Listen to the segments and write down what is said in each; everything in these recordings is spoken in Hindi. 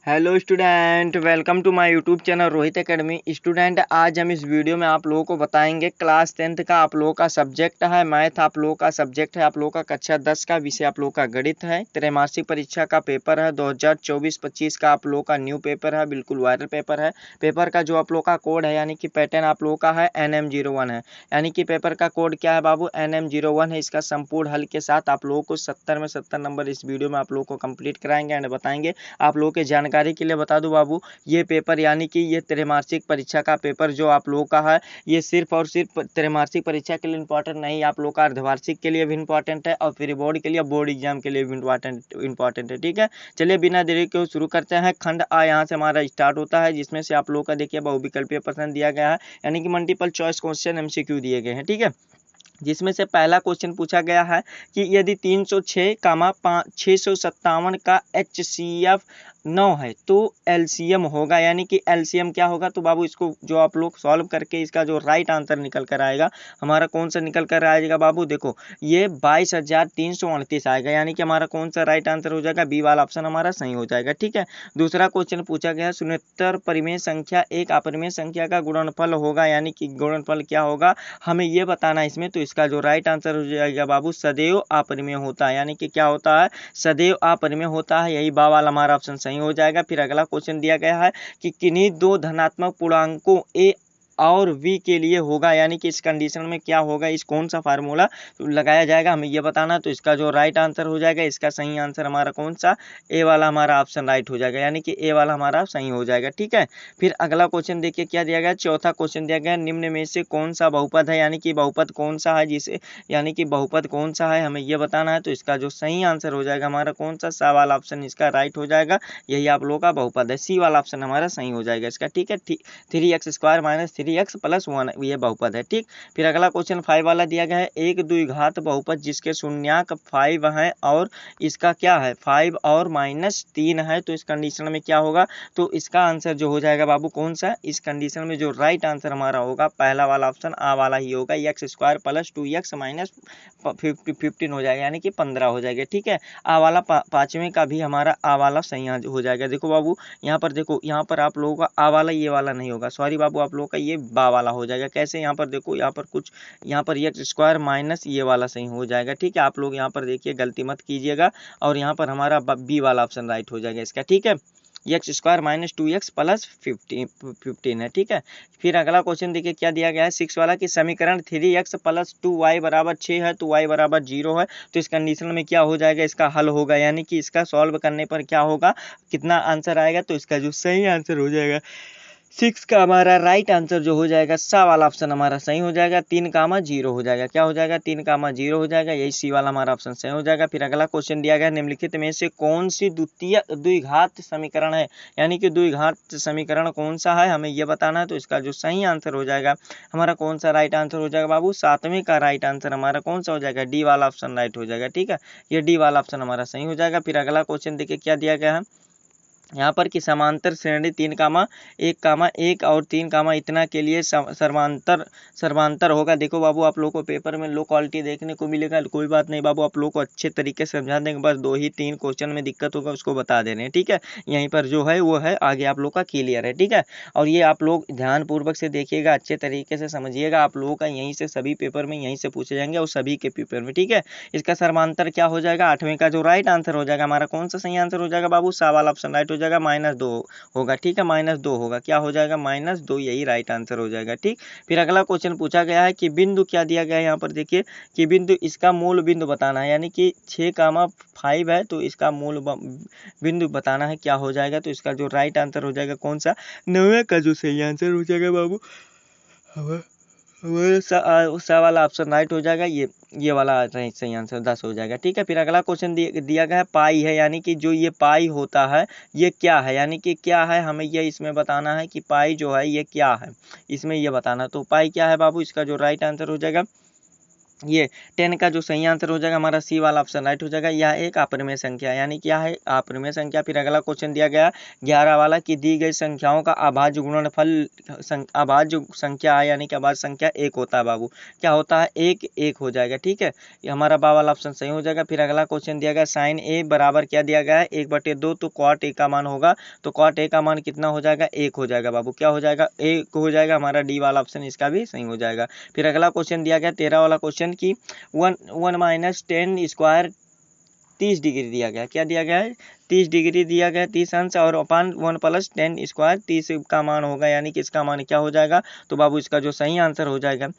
Hello student, welcome to my YouTube channel Rohit academy. Student, आज हम इस वीडियो में आप लोगों को बताएंगे क्लास 10th का आप लोगों का सब्जेक्ट है मैथ, आप लोगों का सब्जेक्ट है आप लोगों का कक्षा 10 का विषय आप लोगों का गणित है। त्रैमासिक परीक्षा का पेपर है 2024-25 का आप लोगों का न्यू पेपर है, बिल्कुल वायरल पेपर है। पेपर का जो आप लोगों का कोड है यानी कि पैटर्न आप लोगों का है NM01 है, यानी कि पेपर का कोड क्या है बाबू, NM01 है। इसका संपूर्ण हल के साथ आप लोगों को 70 में 70 नंबर इस वीडियो में आप लोगों को कंप्लीट कराएंगे एंड बताएंगे। आप लोगों के जानकारी के लिए बता दूं बाबू, ये पेपर यानी कि ये त्रैमासिक परीक्षा का पेपर जो आप लोगों का है, ये सिर्फ और सिर्फ त्रैमासिक परीक्षा के लिए इंपॉर्टेंट नहीं, आप लोग का अर्धवार्षिक के लिए भी इंपॉर्टेंट है और फिर बोर्ड के लिए, बोर्ड एग्जाम के लिए भी इंपॉर्टेंट है। ठीक है, चलिए बिना देरी के शुरू करते हैं। खंड आ यहाँ से हमारा स्टार्ट होता है, जिसमें से आप लोगों का देखिए बहुविकल्पीय प्रश्न दिया गया है, यानी कि मल्टीपल चॉइस क्वेश्चन MCQ दिए गए हैं। ठीक है, जिसमें से पहला क्वेश्चन पूछा गया है कि यदि 306 657 का HCF 9 है तो LCM होगा, यानी कि LCM क्या होगा। तो बाबू इसको जो आप लोग सॉल्व करके इसका जो राइट आंसर निकल कर आएगा हमारा कौन सा निकल कर आएगा बाबू, देखो ये 22,338 आएगा, यानी कि हमारा कौन सा राइट आंसर हो जाएगा, बी वाला ऑप्शन हमारा सही हो जाएगा। ठीक है, दूसरा क्वेश्चन पूछा गया शून्योत्तर परिमेय संख्या एक अपरिमेय संख्या का गुणनफल होगा, यानी कि गुणनफल क्या होगा हमें ये बताना है इसमें। तो इसका जो राइट आंसर हो जाएगा बाबू सदैव अपरिमेय होता है, यानी कि क्या होता है, सदैव अपरिमेय होता है, यही बा वाला हमारा ऑप्शन सही हो जाएगा। फिर अगला क्वेश्चन दिया गया है कि किन्हीं दो धनात्मक पूर्णांकों ए और v के लिए होगा, यानी कि इस कंडीशन में क्या होगा, इस कौन सा फार्मूला लगाया जाएगा हमें ये बताना। तो इसका जो राइट आंसर हो जाएगा, इसका सही आंसर हमारा कौन सा, ए वाला हमारा ऑप्शन राइट हो जाएगा, यानी कि ए वाला हमारा सही हो जाएगा। ठीक है, फिर अगला क्वेश्चन देखिए क्या दिया गया, चौथा क्वेश्चन दिया गया निम्न में से कौन सा बहुपद है, यानी कि बहुपद कौन सा है जिसे, यानी कि बहुपद कौन सा है हमें ये बताना है। तो इसका जो सही आंसर हो जाएगा हमारा कौन सा, सा वाला ऑप्शन इसका राइट हो जाएगा, यही आप लोगों का बहुपद है, सी वाला ऑप्शन हमारा सही हो जाएगा इसका। ठीक है, 3x² - 3x + 1 ये बहुपद है। ठीक, फिर अगला क्वेश्चन 5 वाला दिया गया है एक द्विघात बहुपद जिसके शून्यांक 5 है और इसका क्या है 5 और -3 है, तो इस कंडीशन में क्या होगा। तो इसका आंसर जो हो जाएगा बाबू कौन सा, इस कंडीशन में जो राइट आंसर हमारा होगा पहला वाला ऑप्शन आ वाला ही होगा, x² + 2x - 15 हो जाएगा, यानी कि 15 हो जाएगा। ठीक है, आ वाला पांचवें का भी हमारा आ वाला सही हो जाएगा। देखो बाबू यहाँ पर देखो, यहाँ पर आप लोगों का आ वाला ये वाला नहीं होगा, सॉरी बाबू, आप लोगों का ये बा वाला हो जाएगा। कैसे, यहाँ पर देखो, यहाँ पर कुछ, यहाँ पर x² माइनस ये वाला सही हो जाएगा। ठीक है, आप लोग यहाँ पर देखिए गलती मत कीजिएगा, और यहाँ पर हमारा बी वाला ऑप्शन राइट हो जाएगा इसका। ठीक है, x² - 2x + 15 है। ठीक है, फिर अगला क्वेश्चन देखिए क्या दिया गया है 6 वाला कि समीकरण 3x + 2y = 6 है तो y = 0 है, तो इस कंडीशन में क्या हो जाएगा, इसका हल होगा, यानी कि इसका सॉल्व करने पर क्या होगा, कितना आंसर आएगा। तो इसका जो सही आंसर हो जाएगा 6 का हमारा राइट आंसर जो हो जाएगा सा वाला ऑप्शन हमारा सही हो जाएगा, 3, 0 हो जाएगा, क्या हो जाएगा 3, 0 हो जाएगा, यही सी वाला हमारा ऑप्शन सही हो जाएगा। फिर अगला क्वेश्चन दिया गया निम्नलिखित में से कौन सी द्वितीय द्विघात समीकरण है, यानी कि द्विघात समीकरण कौन सा है हमें ये बताना है। तो इसका जो सही आंसर हो जाएगा हमारा कौन सा राइट आंसर हो जाएगा बाबू, 7वें का राइट आंसर हमारा कौन सा हो जाएगा, डी वाला ऑप्शन राइट हो जाएगा। ठीक है, ये डी वाला ऑप्शन हमारा सही हो जाएगा। फिर अगला क्वेश्चन देखिए क्या दिया गया है यहाँ पर कि समांतर श्रेणी 3, 1, और 3, इतना के लिए सर्वांतर होगा। देखो बाबू आप लोगों को पेपर में लो क्वालिटी देखने को मिलेगा, कोई बात नहीं बाबू, आप लोगों को अच्छे तरीके से समझा देंगे, बस 2 ही 3 क्वेश्चन में दिक्कत होगा उसको बता दे रहे हैं। ठीक है, यहीं पर जो है वो है आगे आप लोग का क्लियर है। ठीक है, और ये आप लोग ध्यानपूर्वक से देखिएगा, अच्छे तरीके से समझिएगा, आप लोगों का यहीं से सभी पेपर में यहीं से पूछे जाएंगे और सभी के पेपर में। ठीक है, इसका सर्वांतर क्या हो जाएगा, 8वें का जो राइट आंसर हो जाएगा हमारा कौन सा सही आंसर हो जाएगा बाबू, सा वाला ऑप्शन राइट हो जाएगा, -2 होगा। ठीक है, -2 होगा, क्या हो जाएगा -2, यही राइट आंसर हो जाएगा। ठीक, फिर अगला क्वेश्चन पूछा गया है कि बिंदु क्या दिया गया है यहाँ पर देखिए कि बिंदु, इसका मूल बिंदु बताना है, यानी कि 6, 5 है तो इसका मूल बिंदु बताना है, क्या हो जाएगा। तो इसका जो राइट आंसर हो जाएगा कौन सा, 9वें का जो सही आंसर हो जाएगा बाबू सा वाला ऑप्शन राइट हो जाएगा, ये वाला सही आंसर 10 हो जाएगा। ठीक है, फिर अगला क्वेश्चन दिया गया है पाई है, यानी कि जो ये पाई होता है ये क्या है, यानी कि क्या है हमें ये इसमें बताना है कि पाई जो है ये क्या है, इसमें ये बताना। तो पाई क्या है बाबू, इसका जो राइट आंसर हो जाएगा ये 10 का जो सही आंसर हो जाएगा हमारा सी वाला ऑप्शन राइट हो जाएगा। यह एक अपरिमेय संख्या है, यानी क्या है अपरिमेय संख्या। फिर अगला क्वेश्चन दिया गया 11 वाला कि दी गई संख्याओं का अभाज्य गुणनफल अभाज्य संख्या है, यानी कि अभाज्य संख्या एक होता है बाबू। क्या होता है? एक एक हो जाएगा। ठीक है, ये हमारा बा वाला ऑप्शन सही हो जाएगा। फिर अगला क्वेश्चन दिया गया साइन ए बराबर क्या दिया गया है 1/2, तो कॉट ए का मान होगा, तो कॉट ए का मान कितना हो जाएगा? एक हो जाएगा बाबू। क्या हो जाएगा? एक हो जाएगा। हमारा डी वाला ऑप्शन इसका भी सही हो जाएगा। फिर अगला क्वेश्चन दिया गया 13 वाला क्वेश्चन की 1 माइनस 10 स्क्वायर 30 डिग्री दिया गया। क्या दिया गया है? 30 डिग्री दिया गया, 30 अंश, और अपान 1 प्लस 10 स्क्वायर 30 का मान होगा, यानी कि इसका मान क्या हो जाएगा? तो बाबू इसका जो सही आंसर हो जाएगा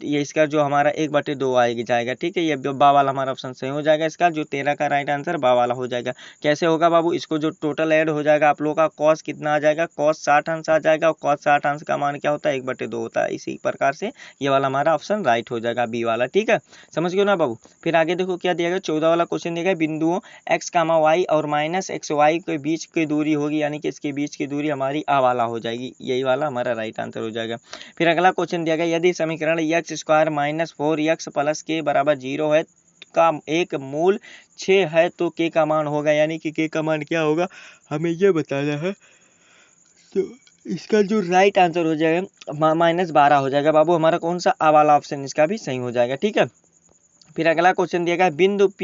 ये इसका जो हमारा 1/2 आएगी जाएगा। ठीक है, ये बा वाला हमारा ऑप्शन सही हो जाएगा। इसका जो 13 का राइट आंसर बा वाला हो जाएगा। कैसे होगा बाबू? इसको जो टोटल ऐड हो जाएगा आप लोगों का कॉस कितना आ जाएगा? कॉस 60 अंश आ जाएगा, और कॉस 60 अंश का मान क्या होता है? 1/2 होता है। इसी प्रकार से ये वाला हमारा ऑप्शन राइट हो जाएगा, बी वाला। ठीक है, समझ गए ना बाबू? फिर आगे देखो क्या दिया गया 14 वाला क्वेश्चन दिया गया बिंदुओं x, y और माइनस XY के बीच की दूरी होगी, यानी कि इसके बीच की दूरी हमारी आ वाला हो जाएगी। यही वाला हमारा राइट आंसर हो जाएगा। फिर अगला क्वेश्चन दिया गया यदि समीकरण x square minus 4x plus के बराबर 0 है का एक मूल 6 है तो k का मान होगा, यानी कि k का मान क्या होगा हमें ये बताना है। तो इसका जो राइट आंसर हो जाएगा -12 हो जाएगा बाबू। हमारा कौन सा आ वाला ऑप्शन इसका भी सही हो जाएगा। ठीक है, फिर अगला क्वेश्चन दिया गया बिंदु P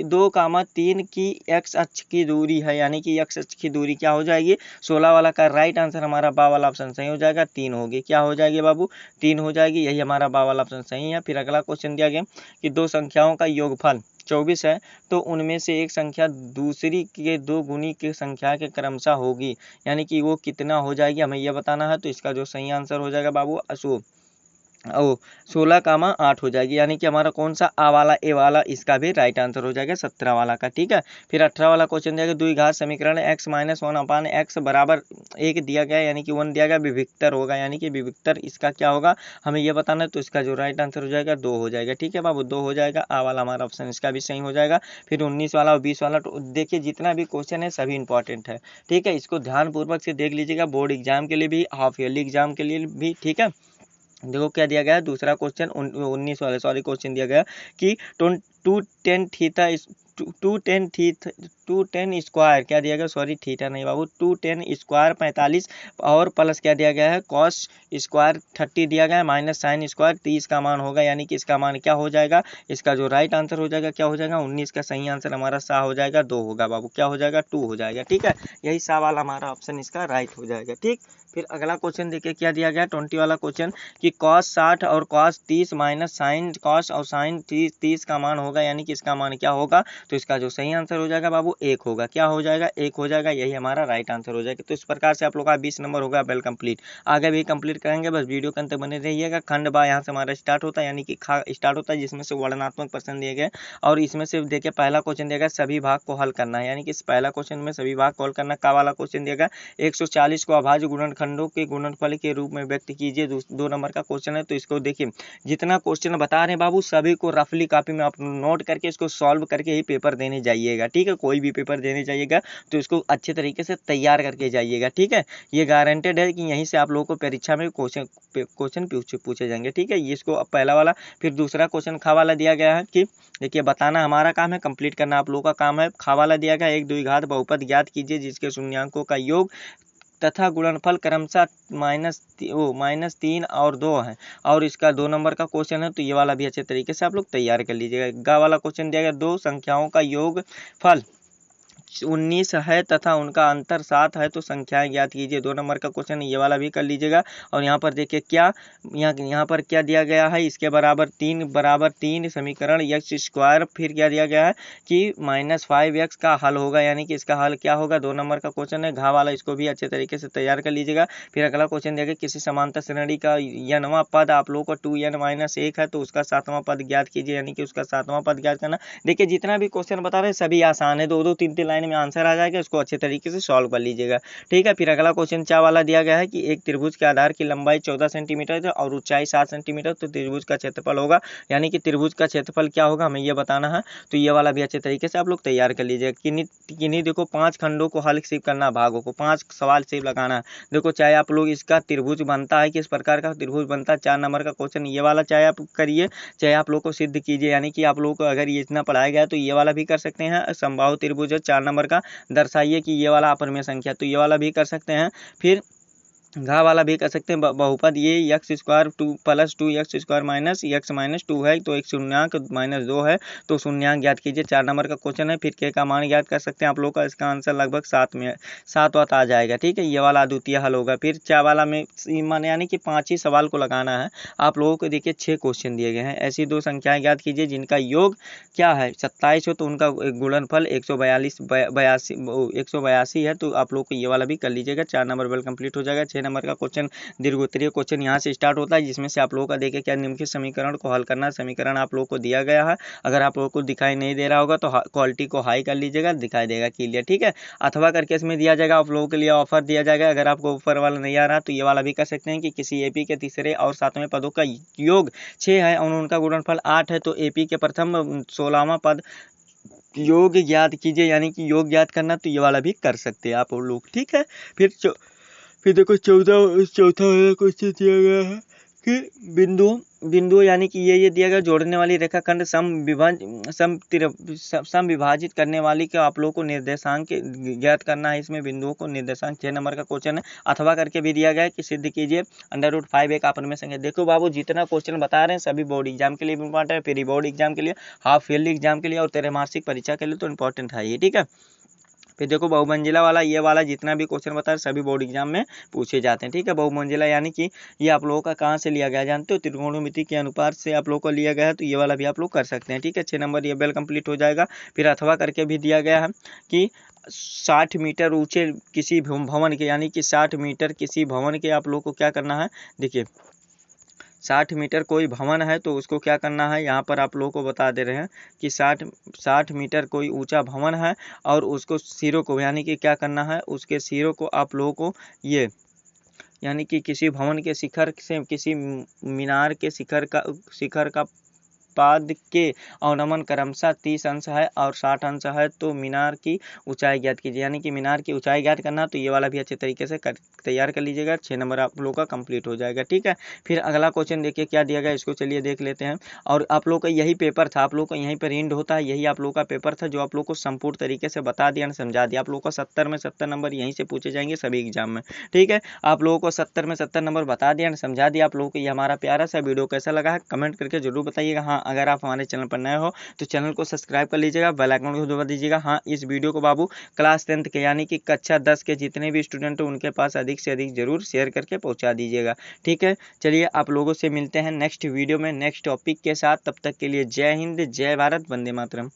2,3 की x अक्ष की दूरी है, यानी कि x अक्ष की दूरी क्या हो जाएगी? 16 वाला का राइट आंसर हमारा बा वाला ऑप्शन सही हो जाएगा। 3 होगी। क्या हो जाएगी बाबू? 3 हो जाएगी। यही हमारा बा वाला ऑप्शन सही है। फिर अगला क्वेश्चन दिया गया कि दो संख्याओं का योगफल 24 है, तो उनमें से एक संख्या दूसरी के 2 गुनी की संख्या के क्रमशः होगी, यानी कि वो कितना हो जाएगी हमें यह बताना है। तो इसका जो सही आंसर हो जाएगा बाबू 16,8 हो जाएगी, यानी कि हमारा कौन सा आ वाला ए वाला इसका भी राइट आंसर हो जाएगा 17 वाला का। ठीक है, फिर 18 वाला क्वेश्चन दिया गया द्विघात समीकरण x माइनस 1 अपान x बराबर 1 दिया गया, यानी कि 1 दिया गया, विविक्तर होगा, यानी कि विविक्तर इसका क्या होगा हमें यह बताना है। तो इसका जो राइट आंसर हो जाएगा 2 हो जाएगा। ठीक है बाबू, 2 हो जाएगा। आ वाला हमारा ऑप्शन इसका भी सही हो जाएगा। फिर 19 वाला और 20 वाला, तो देखिए जितना भी क्वेश्चन है सभी इंपॉर्टेंट है। ठीक है, इसको ध्यानपूर्वक से देख लीजिएगा, बोर्ड एग्जाम के लिए भी, हाफ ईयरली एग्जाम के लिए भी। ठीक है, देखो क्या दिया गया है दूसरा क्वेश्चन 19 वाले सॉरी क्वेश्चन दिया गया कि 2tan थीटा 2tan स्क्वायर क्या दिया गया, सॉरी थीटा नहीं बाबू, 2tan स्क्वायर 45 और प्लस क्या दिया गया है कॉस स्क्वायर 30 दिया गया है, माइनस साइन स्क्वायर 30 का मान होगा, यानी कि इसका मान क्या हो जाएगा? इसका जो राइट आंसर हो जाएगा क्या हो जाएगा? 19 का सही आंसर हमारा सा हो जाएगा 2 होगा बाबू। क्या हो जाएगा? 2 हो जाएगा। ठीक है, यही सा वाला हमारा ऑप्शन इसका राइट हो जाएगा। ठीक, फिर अगला क्वेश्चन देखिए क्या दिया गया 20 वाला क्वेश्चन कि cos 60 और cos 30 माइनस साइन cos और साइन 30 का मान होगा, यानी कि इसका मान क्या होगा? तो इसका जो सही आंसर हो जाएगा बाबू 1 होगा। क्या हो जाएगा? 1 हो जाएगा। यही हमारा राइट आंसर हो जाएगा। तो इस प्रकार से आप लोग का 20 नंबर होगा वेल कंप्लीट। आगे भी कंप्लीट करेंगे, बस वीडियो के अंत तक बने रहिएगा। खंड बा यहाँ से हमारा स्टार्ट होता है, यानी कि स्टार्ट होता है, जिसमें से वर्णनात्मक प्रश्न दिए गए, और इसमें से देखिए पहला क्वेश्चन दिया गया सभी भाग को हल करना है, यानी कि इस पहला क्वेश्चन में सभी भाग को हल करना। का वाला क्वेश्चन दिया गया 140 को अभाज्य गुणनखंडों के गुणनफल के रूप में व्यक्त कीजिए। 2 नंबर का क्वेश्चन है। तो इसको देखिए जितना क्वेश्चन बता रहे हैं बाबू सभी को रफली कॉपी में आप नोट करके इसको सॉल्व करके ही पेपर देने जाइएगा। ठीक है, कोई भी पेपर देने जाइएगा तो इसको अच्छे तरीके से तैयार करके जाइएगा। ठीक है, ये गारंटेड है कि यहीं से आप लोगों को परीक्षा में क्वेश्चन पूछे जाएंगे। ठीक है, ये इसको पहला वाला। फिर दूसरा क्वेश्चन खा वाला दिया गया है कि देखिए बताना हमारा काम है, कंप्लीट करना आप लोगों का काम है। खा वाला दिया गया एक द्विघात बहुपद ज्ञात कीजिए जिसके शून्यांकों का योग तथा गुणनफल क्रमशः -3 और 2 है, और इसका 2 नंबर का क्वेश्चन है। तो ये वाला भी अच्छे तरीके से आप लोग तैयार कर लीजिएगा। गा वाला क्वेश्चन दिया गया दो संख्याओं का योग फल 19 है तथा उनका अंतर 7 है तो संख्याएं ज्ञात कीजिए। 2 नंबर का क्वेश्चन ये वाला भी कर लीजिएगा। और यहाँ पर देखिए क्या यहाँ पर क्या दिया गया है, इसके बराबर 3 समीकरण x स्क्वायर, फिर क्या दिया गया है कि -5x का हल होगा, यानी कि इसका हल क्या होगा? 2 नंबर का क्वेश्चन है। घा वाला इसको भी अच्छे तरीके से तैयार कर लीजिएगा। फिर अगला क्वेश्चन दिया गया किसी समांतर श्रेणी का n वां पद आप लोगों को 2n-1 है तो उसका 7वां पद ज्ञात कीजिए, यानी कि उसका 7वां पद ज्ञात करना। देखिए जितना भी क्वेश्चन बता रहे हैं सभी आसान है, 2-2 3-3 लाइन में आंसर आ जाएगा, इसको अच्छे तरीके से सॉल्व कर लीजिएगा। ठीक है, फिर अगला क्वेश्चन चा वाला दिया गया है कि एक त्रिभुज के आधार की लंबाई 14 सेंटीमीटर है और ऊंचाई 7 सेंटीमीटर, तो त्रिभुज का क्षेत्रफल होगा, यानी कि त्रिभुज का क्षेत्रफल क्या होगा हमें ये बताना है। तो ये वाला भी अच्छे तरीके से आप लोग तैयार कर लीजिएगा। किन्हीं देखो 5 खंडों को हल सिर्फ करना, भागों को 5 सवाल सिर्फ लगाना है। देखो चाहे आप लोग इसका त्रिभुज बनता है, किस प्रकार का त्रिभुज बनता है, 4 नंबर का क्वेश्चन ये वाला चाहे आप करिए, चाहे आप लोग को सिद्ध कीजिए, यानी कि आप लोग को अगर ये इतना पढ़ाया गया तो ये वाला भी कर सकते हैं। समबाहु त्रिभुज है 4 नंबर का, दर्शाइए कि ये वाला अपरमेय संख्या, तो ये वाला भी कर सकते हैं। फिर घा वाला भी कर सकते हैं, बहुपद ये x square 2 plus 2 x square minus x minus 2 है, तो एक शून्यांक -2 है, तो शून्यांक ज्ञात कीजिए, 4 नंबर का क्वेश्चन है। फिर के का मान ज्ञात कर सकते हैं आप लोग का, इसका आंसर लगभग 7 वात आ जाएगा। ठीक है, ये वाला अद्वितीय हल होगा। फिर चा वाला में माने यानी कि 5 ही सवाल को लगाना है आप लोगों को। देखिए 6 क्वेश्चन दिए गए हैं, ऐसी 2 संख्याएं ज्ञात कीजिए जिनका योग क्या है 27 हो, तो उनका गुणनफल 182 है, तो आप लोग को ये वाला भी कर लीजिएगा। 4 नंबर वेल कंप्लीट हो जाएगा। 6 नंबर का क्वेश्चन दीर्घोत्तरीय क्वेश्चन यहाँ से स्टार्ट होता है, जिसमें से आप लोगों का देखिए क्या निम्नलिखित समीकरण को हल करना। समीकरण आप लोगों को दिया गया है, अगर आप लोगों को दिखाई नहीं दे रहा होगा तो क्वालिटी को हाई कर लीजिएगा, दिखाई देगा क्लियर। ठीक है, अथवा करके इसमें दिया जाएगा, आप लोगों के लिए ऑफर दिया जाएगा। अगर आपको ऑफर वाला नहीं आ रहा तो ये वाला भी कर सकते हैं कि किसी एपी के तीसरे और 7वें पदों का योग 6 है और उनका गुणनफल 8 है, तो एपी के प्रथम 16वां पद योग ज्ञात कीजिए, यानी कि योग ज्ञात करना, तो ये वाला भी कर सकते हैं आप लोग। ठीक है, फिर देखो चौथा वाला क्वेश्चन दिया गया है कि बिंदु यानी कि ये दिया गया जोड़ने वाली रेखाखंड समविभाजित करने वाली के आप लोगों को निर्देशांक ज्ञात करना है। इसमें बिंदुओं को निर्देशांक 6 नंबर का क्वेश्चन है। अथवा करके भी दिया गया है कि सिद्ध कीजिए √5 एक अपरमेय संख्या। देखो बाबू जितना क्वेश्चन बता रहे हैं सभी बोर्ड एग्जाम के लिए इंपॉर्टेंट है, प्री बोर्ड एग्जाम के लिए, हाफ ईयरली एग्जाम के लिए और त्रैमासिक परीक्षा के लिए तो इंपॉर्टेंट है ये। ठीक है, फिर देखो बहुमंजिला वाला ये वाला जितना भी क्वेश्चन बता रहे सभी बोर्ड एग्जाम में पूछे जाते हैं। ठीक है, बहुमंजिला यानी कि ये आप लोगों का कहाँ से लिया गया जानते हो, त्रिकोणमिति के अनुपात से आप लोगों को लिया गया है, तो ये वाला भी आप लोग कर सकते हैं। ठीक है, 6 नंबर ये बेल कंप्लीट हो जाएगा। फिर अथवा करके भी दिया गया है कि 60 मीटर ऊंचे किसी भवन के, यानी कि 60 मीटर किसी भवन के आप लोग को क्या करना है। देखिए 60 मीटर कोई भवन है तो उसको क्या करना है, यहाँ पर आप लोगों को बता दे रहे हैं कि 60 मीटर कोई ऊंचा भवन है और उसको सिरों को यानी कि क्या करना है, उसके सिरों को आप लोगों को ये यानी कि किसी भवन के शिखर से किसी मीनार के शिखर का पाद के अवनमन क्रमशः 30 अंश है और 60 अंश है, तो मीनार की ऊंचाई ज्ञात कीजिए, यानी कि मीनार की ऊंचाई ज्ञात करना, तो ये वाला भी अच्छे तरीके से तैयार कर लीजिएगा। 6 नंबर आप लोग का कंप्लीट हो जाएगा। ठीक है, फिर अगला क्वेश्चन देखिए क्या दिया गया, इसको चलिए देख लेते हैं। और आप लोग का यही पेपर था, आप लोग का यहीं पर एंड होता है, यही आप लोग का पेपर था जो आप लोग को संपूर्ण तरीके से बता दिया समझा दिया। आप लोग को 70 में 70 नंबर यहीं से पूछे जाएंगे सभी एग्जाम में। ठीक है, आप लोगों को 70 में 70 नंबर बता दिया समझा दिया। आप लोगों को ये हमारा प्यारा सा वीडियो कैसा लगा है कमेंट करके जरूर बताइएगा। हाँ, अगर आप हमारे चैनल पर नए हो तो चैनल को सब्सक्राइब कर लीजिएगा, बेल आइकन को दबा दीजिएगा। हाँ, इस वीडियो को बाबू क्लास 10 के यानी कि कक्षा 10 के जितने भी स्टूडेंट हो उनके पास अधिक से अधिक जरूर शेयर करके पहुंचा दीजिएगा। ठीक है, चलिए आप लोगों से मिलते हैं नेक्स्ट वीडियो में नेक्स्ट टॉपिक के साथ। तब तक के लिए जय हिंद, जय भारत, वंदे मातरम।